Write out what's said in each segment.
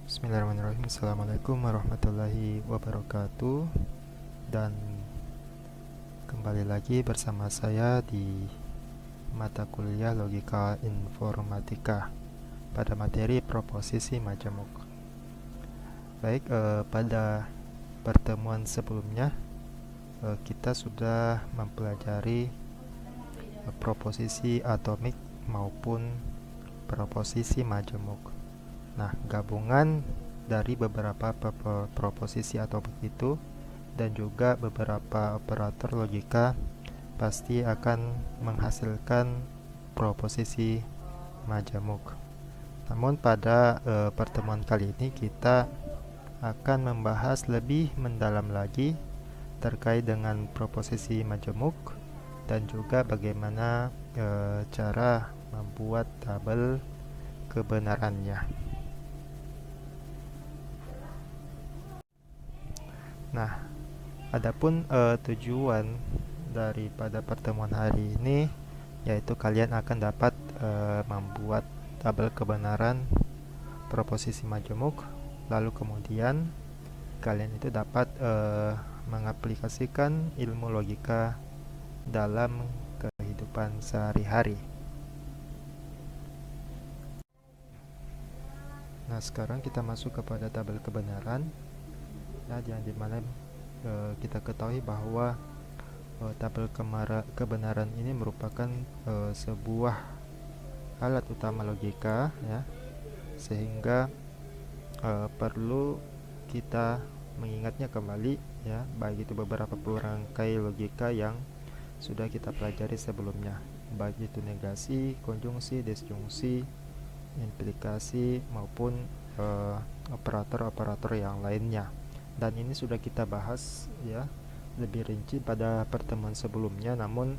Bismillahirrahmanirrahim. Assalamualaikum warahmatullahi wabarakatuh. Dan kembali lagi bersama saya di mata kuliah Logika Informatika pada materi proposisi majemuk. Baik, pada pertemuan sebelumnya kita sudah mempelajari proposisi atomik maupun proposisi majemuk. Nah, gabungan dari beberapa proposisi atomik itu dan juga beberapa operator logika pasti akan menghasilkan proposisi majemuk. Namun pada pertemuan kali ini kita akan membahas lebih mendalam lagi terkait dengan proposisi majemuk dan juga bagaimana cara membuat tabel kebenarannya. Nah, adapun tujuan daripada pertemuan hari ini yaitu kalian akan dapat membuat tabel kebenaran proposisi majemuk, lalu kemudian kalian itu dapat mengaplikasikan ilmu logika dalam kehidupan sehari-hari. Nah, sekarang kita masuk kepada tabel kebenaran. Ya, yang dimana kita ketahui bahwa tabel kebenaran ini merupakan sebuah alat utama logika, ya, sehingga perlu kita mengingatnya kembali, ya, baik itu beberapa perangkai logika yang sudah kita pelajari sebelumnya, baik itu negasi, konjungsi, disjungsi, implikasi maupun operator-operator yang lainnya. Dan ini sudah kita bahas, ya, lebih rinci pada pertemuan sebelumnya, namun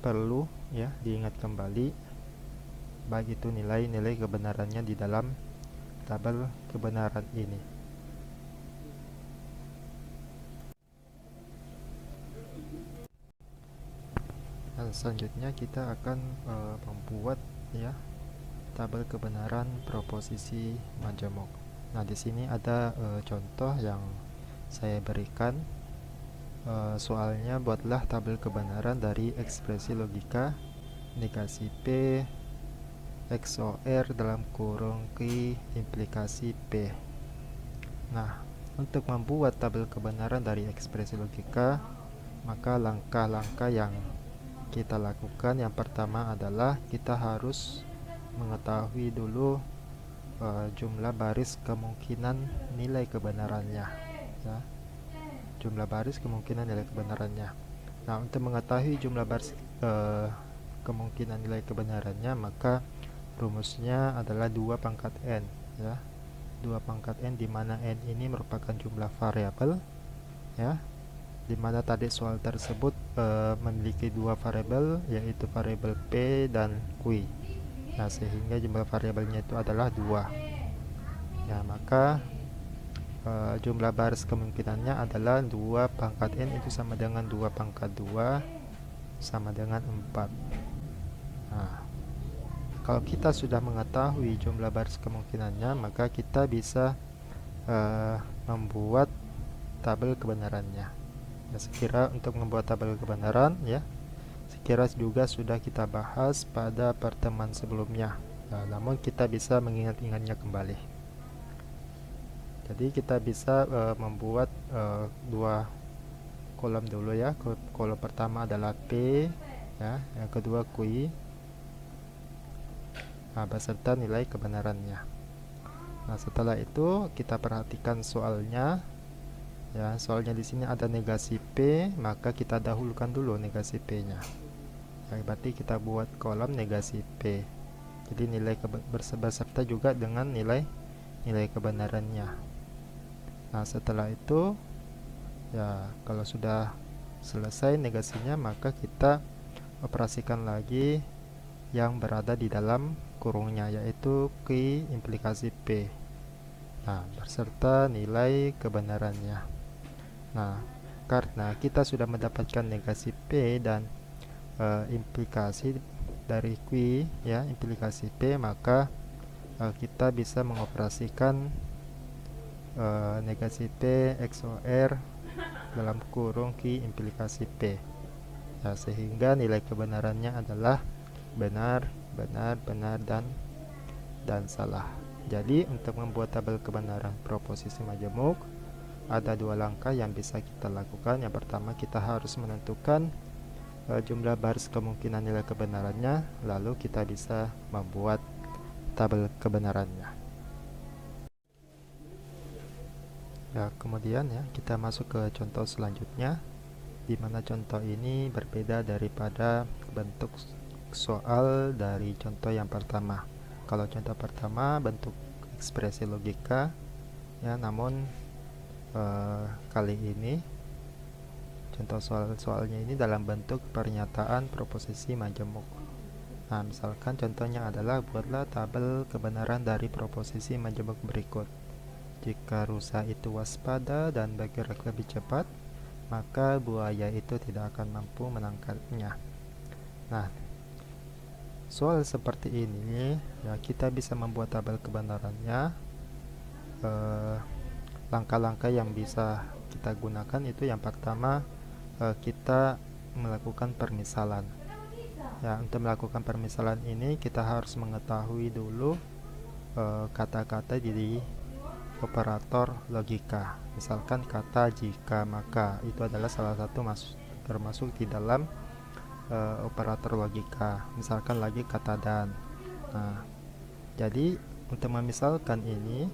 perlu, ya, diingat kembali baik itu nilai-nilai kebenarannya di dalam tabel kebenaran ini. Dan selanjutnya kita akan membuat, ya, tabel kebenaran proposisi majemuk. Nah, di sini ada contoh yang saya berikan. Soalnya, buatlah tabel kebenaran dari ekspresi logika negasi P XOR dalam kurung Q implikasi P. Nah, untuk membuat tabel kebenaran dari ekspresi logika, maka langkah-langkah yang kita lakukan yang pertama adalah kita harus mengetahui dulu jumlah baris kemungkinan nilai kebenarannya, ya. Jumlah baris kemungkinan nilai kebenarannya. Nah, untuk mengetahui jumlah baris kemungkinan nilai kebenarannya, maka rumusnya adalah 2 pangkat n, ya. 2 pangkat n, di mana n ini merupakan jumlah variabel, ya, di mana tadi soal tersebut memiliki 2 variabel, yaitu variabel p dan q. Nah, sehingga jumlah variabelnya itu adalah 2. Ya, maka jumlah baris kemungkinannya adalah 2 pangkat n itu sama dengan 2 pangkat 2 sama dengan 4. Nah, kalau kita sudah mengetahui jumlah baris kemungkinannya, maka kita bisa membuat tabel kebenarannya. Ya, sekira untuk membuat tabel kebenaran, ya, sekira juga sudah kita bahas pada pertemuan sebelumnya. Nah, namun kita bisa mengingat-ingatnya kembali. Jadi kita bisa membuat 2 kolom dulu, ya. Kolom pertama adalah P, ya, yang kedua Q, nah, beserta nilai kebenarannya. Nah, setelah itu kita perhatikan soalnya. Ya, soalnya di sini ada negasi P, maka kita dahulukan dulu negasi P-nya. Ya, berarti kita buat kolom negasi P. Jadi nilai beserta juga dengan nilai kebenarannya. Nah, setelah itu, ya, kalau sudah selesai negasinya, maka kita operasikan lagi yang berada di dalam kurungnya, yaitu Q implikasi P. Nah, beserta nilai kebenarannya. Nah, karena kita sudah mendapatkan negasi P dan implikasi dari Q, ya, implikasi P, maka kita bisa mengoperasikan negasi P XOR dalam kurung Q implikasi P, ya, sehingga nilai kebenarannya adalah benar, benar, benar, dan salah. Jadi untuk membuat tabel kebenaran proposisi majemuk ada dua langkah yang bisa kita lakukan. Yang pertama, kita harus menentukan jumlah baris kemungkinan nilai kebenarannya, lalu kita bisa membuat tabel kebenarannya. Ya, kemudian ya kita masuk ke contoh selanjutnya, di mana contoh ini berbeda daripada bentuk soal dari contoh yang pertama. Kalau contoh pertama bentuk ekspresi logika, ya, namun kali ini contoh soalnya ini dalam bentuk pernyataan proposisi majemuk. Nah, misalkan contohnya adalah buatlah tabel kebenaran dari proposisi majemuk berikut. Jika rusa itu waspada dan bergerak lebih cepat, maka buaya itu tidak akan mampu menangkapnya. Nah, soal seperti ini ya kita bisa membuat tabel kebenarannya. Langkah-langkah yang bisa kita gunakan itu yang pertama, kita melakukan permisalan. Ya, untuk melakukan permisalan ini kita harus mengetahui dulu kata-kata di operator logika. Misalkan kata jika maka itu adalah salah satu termasuk di dalam operator logika. Misalkan lagi kata dan. Nah, jadi untuk memisalkan ini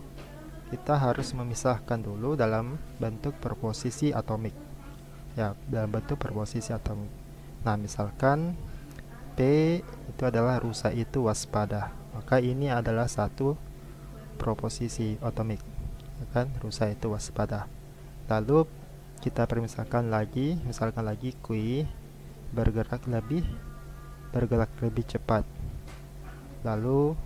kita harus memisahkan dulu dalam bentuk proposisi atomik. Ya, dalam bentuk proposisi atomik. Nah, misalkan P itu adalah rusa itu waspada, maka ini adalah satu proposisi atomik, kan, rusa itu waspada. Lalu kita permisalkan lagi, misalkan lagi Q bergerak lebih cepat. Lalu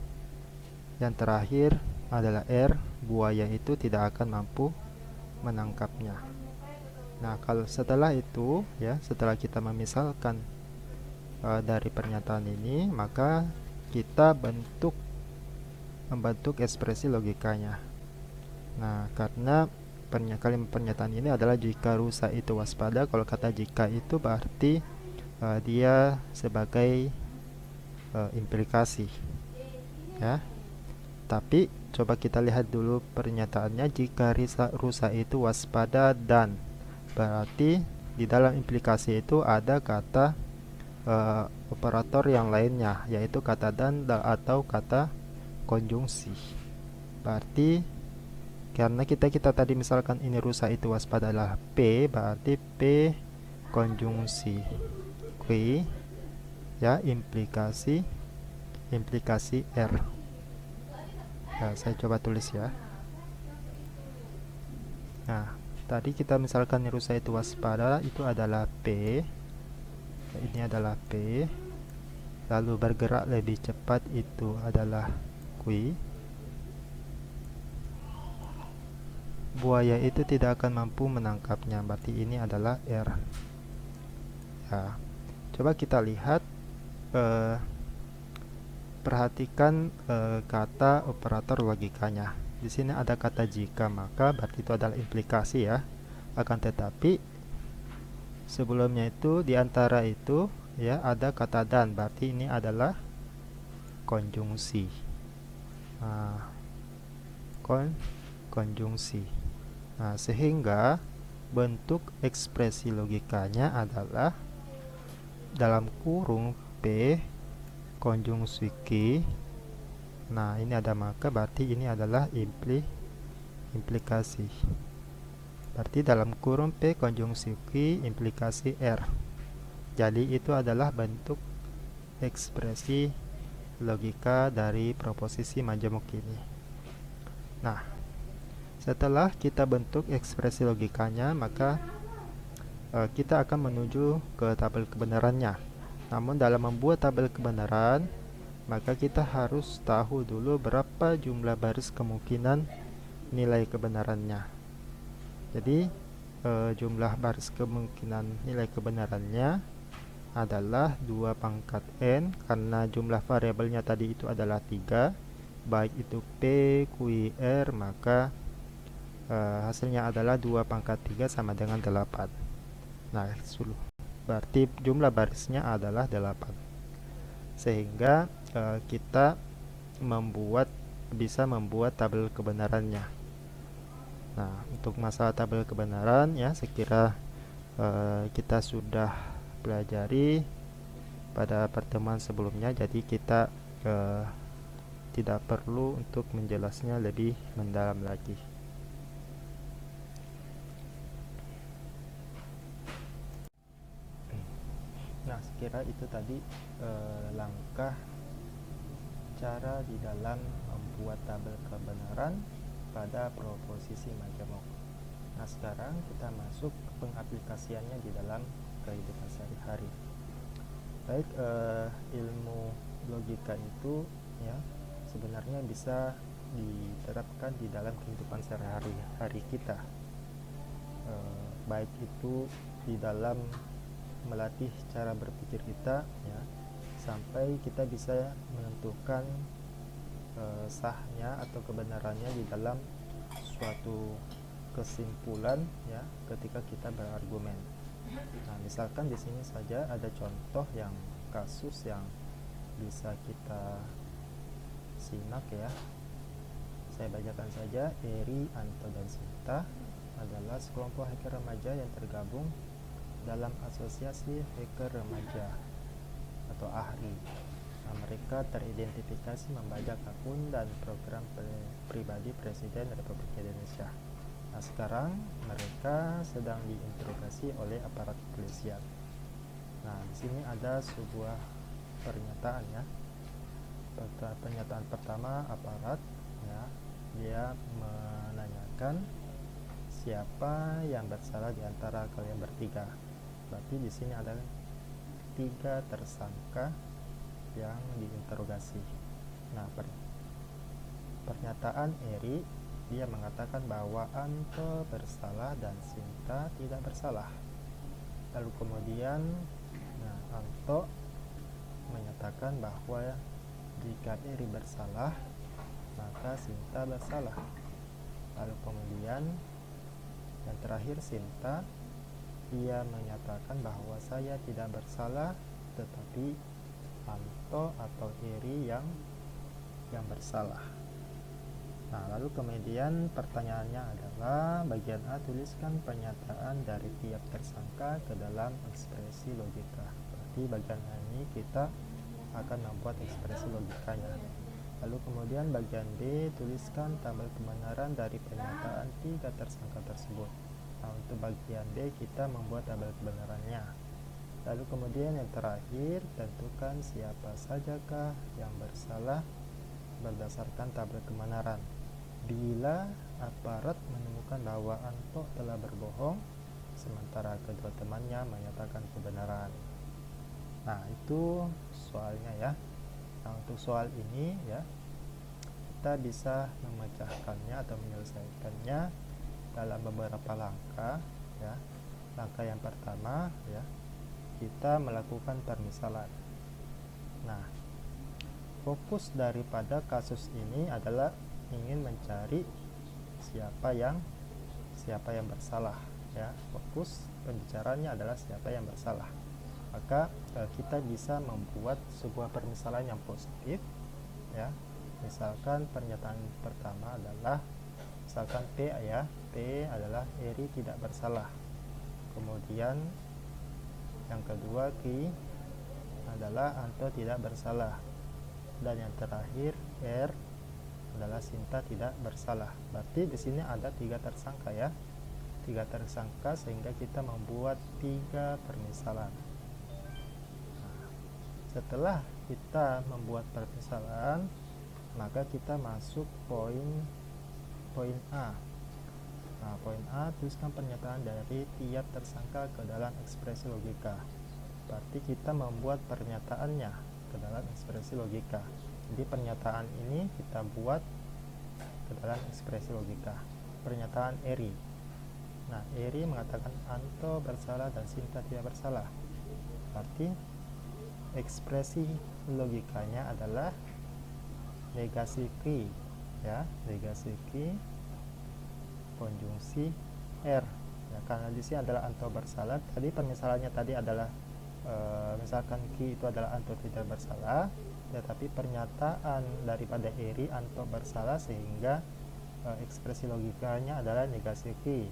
yang terakhir adalah R, buaya itu tidak akan mampu menangkapnya. Nah, kalau setelah itu ya, setelah kita memisalkan dari pernyataan ini, maka kita membentuk ekspresi logikanya. Nah, karena kalimat pernyataan ini adalah jika rusa itu waspada, kalau kata jika itu berarti dia sebagai implikasi, ya. Tapi coba kita lihat dulu pernyataannya, jika rusa itu waspada dan, berarti di dalam implikasi itu ada kata operator yang lainnya, yaitu kata dan atau kata konjungsi. Berarti karena kita tadi misalkan ini rusa itu waspada adalah P, berarti P konjungsi Q, ya, implikasi R. Nah, saya coba tulis ya. Nah, tadi kita misalkan rusa itu waspada itu adalah P, ini adalah P, lalu bergerak lebih cepat itu adalah Q, buaya itu tidak akan mampu menangkapnya, berarti ini adalah R. Ya, coba kita lihat, perhatikan kata operator logikanya. Di sini ada kata jika maka, berarti itu adalah implikasi, ya. Akan tetapi sebelumnya itu di antara itu ya ada kata dan, berarti ini adalah konjungsi. Nah, konjungsi. Nah, sehingga bentuk ekspresi logikanya adalah dalam kurung P konjungsi Q. Nah, ini ada maka, berarti ini adalah implikasi. Berarti dalam kurung P konjungsi Q implikasi R. Jadi itu adalah bentuk ekspresi logika dari proposisi majemuk ini. Nah, setelah kita bentuk ekspresi logikanya, maka kita akan menuju ke tabel kebenarannya. Namun dalam membuat tabel kebenaran, maka kita harus tahu dulu berapa jumlah baris kemungkinan nilai kebenarannya. Jadi jumlah baris kemungkinan nilai kebenarannya adalah 2 pangkat n, karena jumlah variabelnya tadi itu adalah 3, baik itu P, Q, R, maka hasilnya adalah 2 pangkat 3 sama dengan 8. Nah, berarti jumlah barisnya adalah 8. Sehingga kita bisa membuat tabel kebenarannya. Nah, untuk masalah tabel kebenaran ya, sekira kita sudah pelajari pada pertemuan sebelumnya, jadi kita tidak perlu untuk menjelasnya lebih mendalam lagi. Nah, sekira itu tadi langkah cara di dalam membuat tabel kebenaran pada proposisi majemuk. Nah, sekarang kita masuk ke pengaplikasiannya di dalam kehidupan sehari-hari. Baik, ilmu logika itu ya sebenarnya bisa diterapkan di dalam kehidupan sehari-hari kita, baik itu di dalam melatih cara berpikir kita ya, sampai kita bisa menentukan sahnya atau kebenarannya di dalam suatu kesimpulan ya ketika kita berargumen. Nah, misalkan di sini saja ada contoh yang kasus yang bisa kita simak ya. Saya bacakan saja. Eri, Anto, dan Sinta adalah sekelompok hacker remaja yang tergabung dalam asosiasi hacker remaja atau AHRI. Nah, mereka teridentifikasi membajak akun dan program pribadi Presiden Republik Indonesia. Nah, sekarang mereka sedang diinterogasi oleh aparat kepolisian. Nah, di sini ada sebuah pernyataan ya. Pernyataan pertama aparat ya, dia menanyakan siapa yang bersalah di antara kalian bertiga. Berarti di sini ada 3 tersangka yang diinterogasi. Nah, pernyataan Eri, dia mengatakan bahwa Anto bersalah dan Sinta tidak bersalah. Lalu kemudian Anto menyatakan bahwa jika Eri bersalah maka Sinta bersalah. Lalu kemudian yang terakhir Sinta, dia menyatakan bahwa saya tidak bersalah, tetapi Anto atau Eri yang bersalah. Nah, lalu kemudian pertanyaannya adalah bagian A, tuliskan pernyataan dari tiap tersangka ke dalam ekspresi logika. Berarti bagian A ini kita akan membuat ekspresi logikanya. Lalu kemudian bagian B, tuliskan tabel kebenaran dari pernyataan 3 tersangka tersebut. Nah, untuk bagian B kita membuat tabel kebenarannya. Lalu kemudian yang terakhir, tentukan siapa sajakah yang bersalah berdasarkan tabel kebenaran. Bila aparat menemukan bahwa Anto telah berbohong, sementara kedua temannya menyatakan kebenaran. Nah, itu soalnya ya. Nah, untuk soal ini ya, kita bisa memecahkannya atau menyelesaikannya dalam beberapa langkah ya. Langkah yang pertama ya, kita melakukan permisalan. Nah, fokus daripada kasus ini adalah ingin mencari siapa yang bersalah ya. Fokus pembicaranya adalah siapa yang bersalah. Maka kita bisa membuat sebuah permisalan yang positif ya. Misalkan pernyataan pertama adalah misalkan P ya, P adalah Eri tidak bersalah. Kemudian yang kedua Q adalah Anto tidak bersalah. Dan yang terakhir R adalah Sinta tidak bersalah. Berarti di sini ada 3 tersangka ya. 3 tersangka sehingga kita membuat 3 permisalan. Nah, setelah kita membuat permisalan, maka kita masuk poin A. Nah, poin A, tuliskan pernyataan dari tiap tersangka ke dalam ekspresi logika. Berarti kita membuat pernyataannya ke dalam ekspresi logika. Jadi pernyataan ini kita buat ke dalam ekspresi logika. Pernyataan Eri. Nah, Eri mengatakan Anto bersalah dan Sinta tidak bersalah. Berarti ekspresi logikanya adalah negasi ki, ya, negasi ki konjungsi R, ya, karena di sini adalah Anto bersalah. Tadi permisalannya tadi adalah misalkan ki itu adalah Anto tidak bersalah, tetapi pernyataan daripada Eri Anto bersalah, sehingga ekspresi logikanya adalah negasi ki.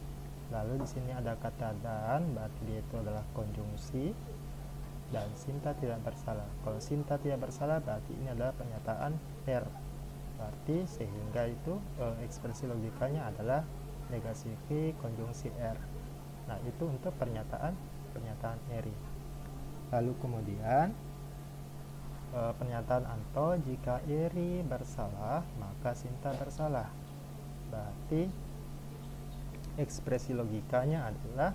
Lalu di sini ada kata dan, berarti dia itu adalah konjungsi, dan Sinta tidak bersalah. Kalau Sinta tidak bersalah, berarti ini adalah pernyataan R. Berarti sehingga itu ekspresi logikanya adalah negasi ki konjungsi R. Nah, itu untuk pernyataan Eri. Lalu kemudian pernyataan Anto, jika Eri bersalah maka Sinta bersalah. Berarti ekspresi logikanya adalah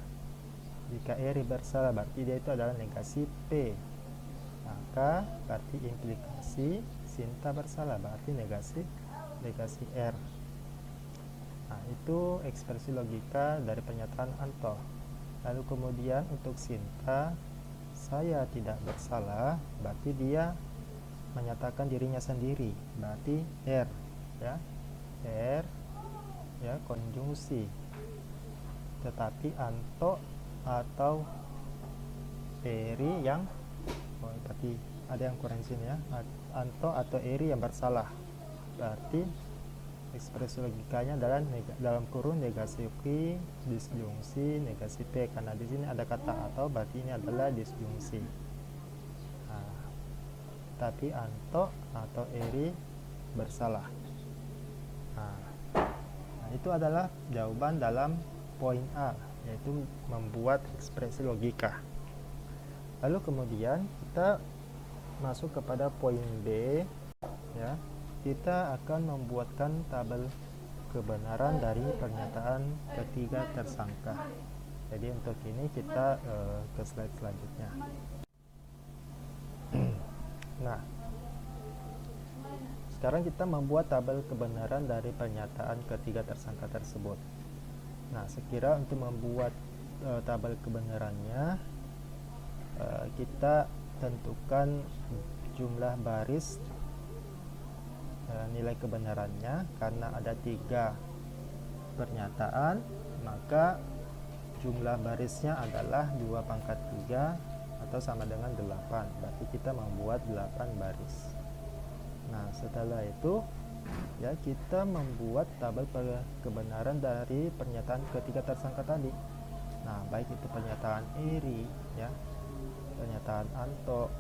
jika Eri bersalah, berarti dia itu adalah negasi P. Maka berarti implikasi Sinta bersalah, berarti negasi R. Nah, itu ekspresi logika dari pernyataan Anto. Lalu kemudian untuk Sinta, saya tidak bersalah, berarti dia menyatakan dirinya sendiri, berarti R, ya, R, ya, konjungsi. Tetapi Anto atau Eri yang berarti ada yang kurang sini, ya, Anto atau Eri yang bersalah, berarti ekspresi logikanya adalah dalam kurung negasi ki disjungsi negasi P, karena di sini ada kata atau, berarti ini adalah disjungsi. Nah, tapi Anto atau Eri bersalah. Nah, itu adalah jawaban dalam poin A, yaitu membuat ekspresi logika. Lalu kemudian kita masuk kepada poin B, ya. Kita akan membuatkan tabel kebenaran dari pernyataan ketiga tersangka. Jadi untuk ini kita ke slide selanjutnya. Nah, sekarang kita membuat tabel kebenaran dari pernyataan ketiga tersangka tersebut. Nah, sekira untuk membuat tabel kebenarannya, kita tentukan jumlah baris nilai kebenarannya. Karena ada 3 pernyataan, maka jumlah barisnya adalah 2 pangkat 3 atau sama dengan 8. Berarti kita membuat 8 baris. Nah, setelah itu, ya, kita membuat tabel kebenaran dari pernyataan ketiga tersangka tadi. Nah, baik itu pernyataan Eri, ya, pernyataan Anto,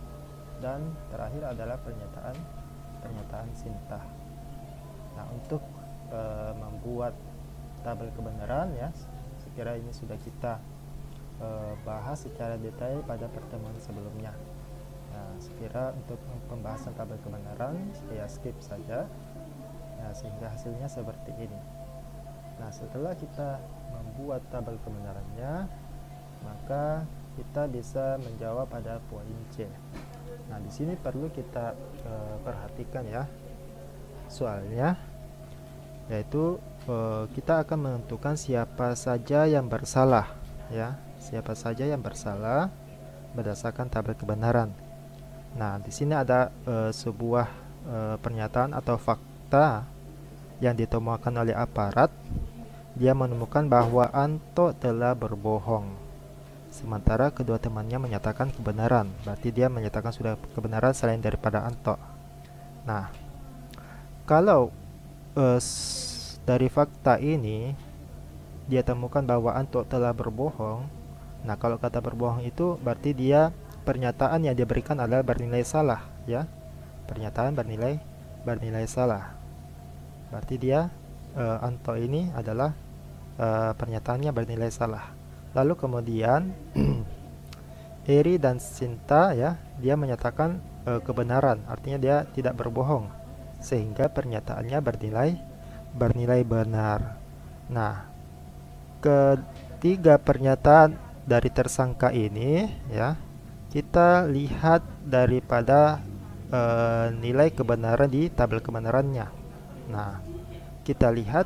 dan terakhir adalah pernyataan Sinta. Nah, untuk membuat tabel kebenaran, ya, sekira ini sudah kita bahas secara detail pada pertemuan sebelumnya. Nah, sekira untuk pembahasan tabel kebenaran saya skip saja, nah, sehingga hasilnya seperti ini. Nah, setelah kita membuat tabel kebenarannya, maka kita bisa menjawab pada poin C. Nah, di sini perlu kita perhatikan, ya, soalnya, yaitu kita akan menentukan siapa saja yang bersalah, ya, siapa saja yang bersalah berdasarkan tabel kebenaran. Nah, di sini ada sebuah pernyataan atau fakta yang ditemukan oleh aparat. Dia menemukan bahwa Anto telah berbohong, sementara kedua temannya menyatakan kebenaran. Berarti dia menyatakan sudah kebenaran selain daripada Anto. Nah, kalau dari fakta ini dia temukan bahwa Anto telah berbohong. Nah, kalau kata berbohong itu berarti dia pernyataan yang diberikan adalah bernilai salah, ya. Pernyataan bernilai salah. Berarti dia Anto ini adalah pernyataannya bernilai salah. Lalu kemudian Eri dan Sinta, ya, dia menyatakan kebenaran, artinya dia tidak berbohong, sehingga pernyataannya bernilai benar. Nah, ketiga pernyataan dari tersangka ini, ya, kita lihat daripada nilai kebenaran di tabel kebenarannya. Nah, kita lihat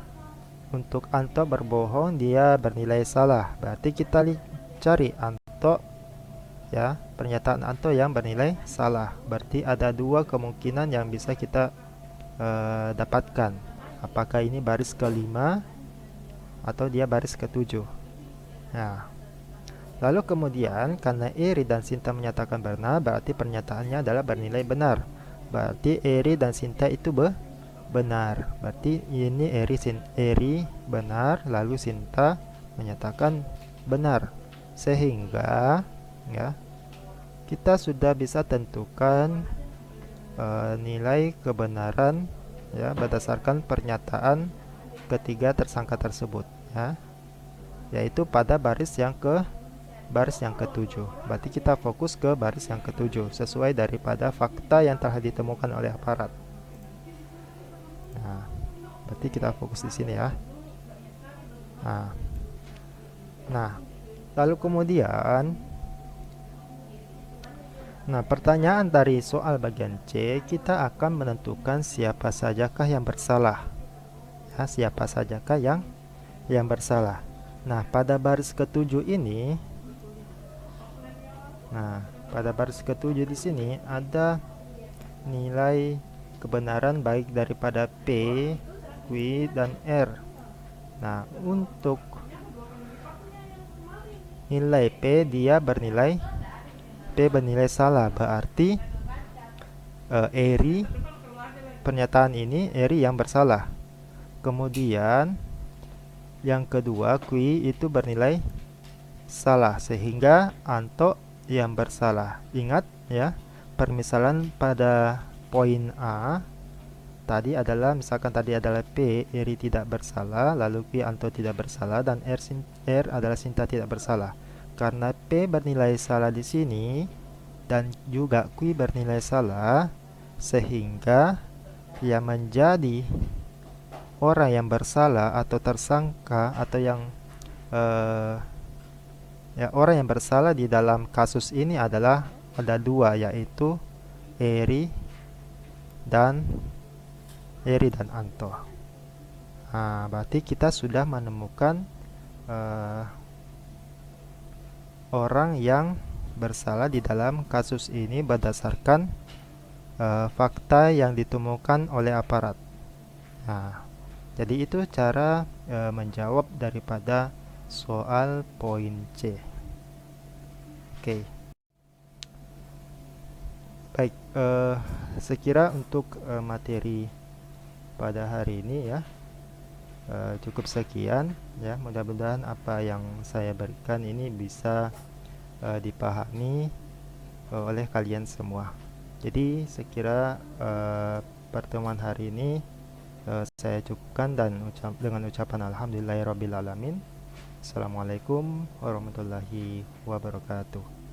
untuk Anto berbohong dia bernilai salah. Berarti kita cari Anto, ya, pernyataan Anto yang bernilai salah. Berarti ada 2 kemungkinan yang bisa kita dapatkan. Apakah ini baris ke-5 atau dia baris ke-7. Nah, lalu kemudian karena Eri dan Sinta menyatakan benar, berarti pernyataannya adalah bernilai benar. Berarti Eri dan Sinta itu benar. Berarti ini Eri benar, lalu Sinta menyatakan benar. Sehingga ya, kita sudah bisa tentukan nilai kebenaran ya berdasarkan pernyataan ketiga tersangka tersebut ya, yaitu pada baris yang ke-7. Berarti kita fokus ke baris yang ke-7 sesuai daripada fakta yang telah ditemukan oleh aparat. Nah, berarti kita fokus di sini ya. Nah, lalu kemudian pertanyaan dari soal bagian C, kita akan menentukan siapa sajakah yang bersalah. Ya, siapa sajakah yang bersalah. Nah, pada baris ke-7 ini, pada baris ke-7 di sini ada nilai kebenaran baik daripada P, Q, dan R. Nah, untuk nilai P bernilai salah, berarti Eri, pernyataan ini Eri yang bersalah. Kemudian yang kedua Q itu bernilai salah, sehingga Anto yang bersalah. Ingat ya, permisalan pada poin A tadi adalah, misalkan tadi adalah P, Eri tidak bersalah, lalu Q, Anto tidak bersalah, dan R adalah Sinta tidak bersalah. Karena P bernilai salah di sini dan juga Q bernilai salah, sehingga yang menjadi orang yang bersalah atau tersangka atau orang yang bersalah di dalam kasus ini adalah ada dua, yaitu Eri dan Anto. Berarti kita sudah menemukan orang yang bersalah di dalam kasus ini berdasarkan fakta yang ditemukan oleh aparat. Jadi itu cara menjawab daripada soal poin C. Oke. Baik, sekira untuk materi pada hari ini ya cukup sekian ya. Mudah-mudahan apa yang saya berikan ini bisa dipahami oleh kalian semua. Jadi sekira pertemuan hari ini saya cukupkan dan dengan ucapan alhamdulillahirabbil alamin. Assalamualaikum warahmatullahi wabarakatuh.